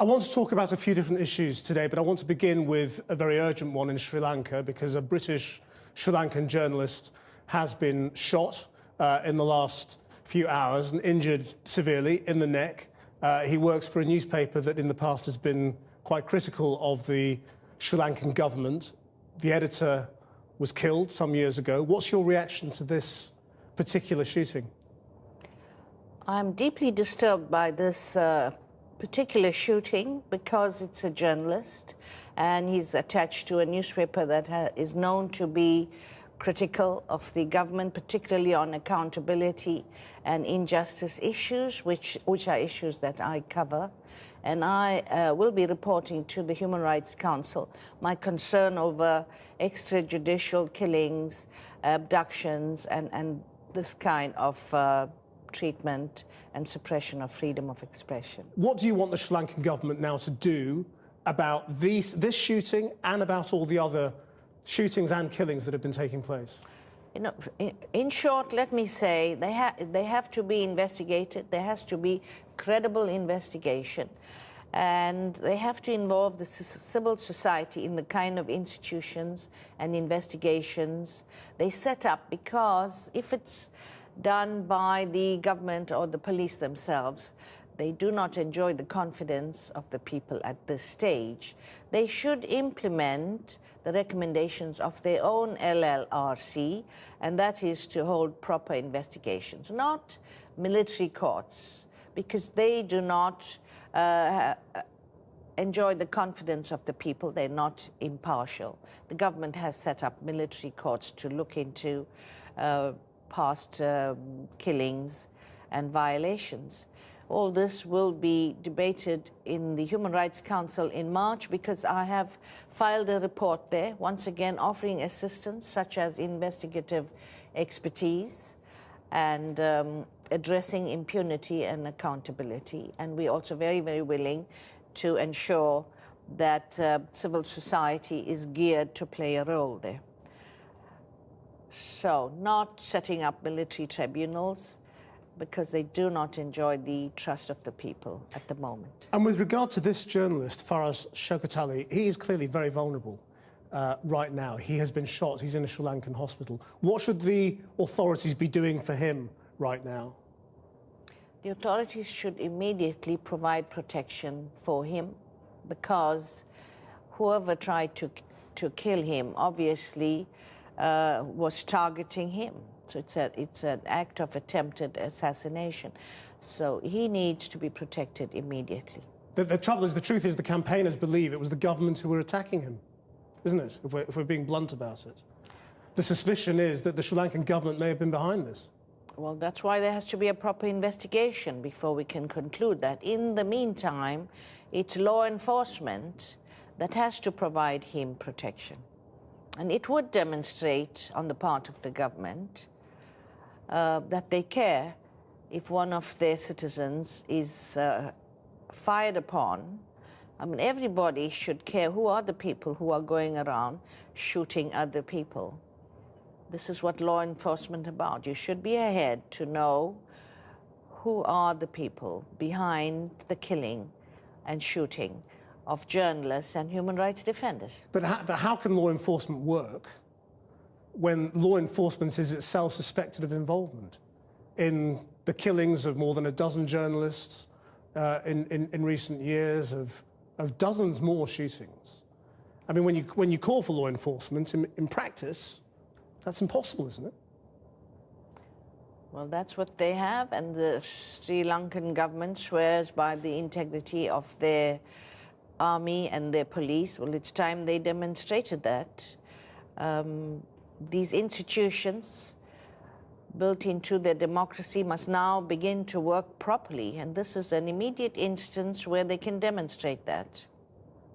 I want to talk about a few different issues today, but I want to begin with a very urgent one in Sri Lanka, because a British Sri Lankan journalist has been shot in the last few hours and injured severely in the neck. He works for a newspaper that in the past has been quite critical of the Sri Lankan government. The editor was killed some years ago. What's your reaction to this particular shooting? I'm deeply disturbed by this particular shooting because it's a journalist and he's attached to a newspaper that is known to be critical of the government, particularly on accountability and injustice issues, which are issues that I cover. And I will be reporting to the Human Rights Council my concern over extrajudicial killings, abductions, and this kind of treatment and suppression of freedom of expression. What do you want the Sri Lankan government now to do about this shooting and about all the other shootings and killings that have been taking place? You know, in short, let me say they have to be investigated. There has to be credible investigation, and they have to involve the civil society in the kind of institutions and investigations they set up, because if it's done by the government or the police themselves, they do not enjoy the confidence of the people at this stage. They should implement the recommendations of their own LLRC, and that is to hold proper investigations, not military courts, because they do not enjoy the confidence of the people. They're not impartial. The government has set up military courts to look into past killings and violations. All this will be debated in the Human Rights Council in March, because I have filed a report there, once again offering assistance such as investigative expertise and addressing impunity and accountability. And we're also very, very willing to ensure that civil society is geared to play a role there. So, not setting up military tribunals, because they do not enjoy the trust of the people at the moment. And with regard to this journalist, Faraz Shaukat Ali, he is clearly very vulnerable right now. He has been shot. He's in a Sri Lankan hospital. What should the authorities be doing for him right now? The authorities should immediately provide protection for him, because whoever tried to kill him obviously was targeting him. So it's an act of attempted assassination. So he needs to be protected immediately. The trouble is, the truth is, the campaigners believe it was the government who were attacking him, isn't it? If we're being blunt about it. The suspicion is that the Sri Lankan government may have been behind this. Well, that's why there has to be a proper investigation before we can conclude that. In the meantime, it's law enforcement that has to provide him protection. And it would demonstrate on the part of the government that they care if one of their citizens is fired upon. I mean, everybody should care who are the people who are going around shooting other people. This is what law enforcement is about. You should be ahead to know who are the people behind the killing and shooting of journalists and human rights defenders. But how can law enforcement work when law enforcement is itself suspected of involvement in the killings of more than a dozen journalists in recent years, of dozens more shootings? I mean, when you call for law enforcement, in practice, that's impossible, isn't it? Well, that's what they have, and the Sri Lankan government swears by the integrity of their army and their police. Well, it's time they demonstrated that. These institutions built into their democracy must now begin to work properly, and this is an immediate instance where they can demonstrate that.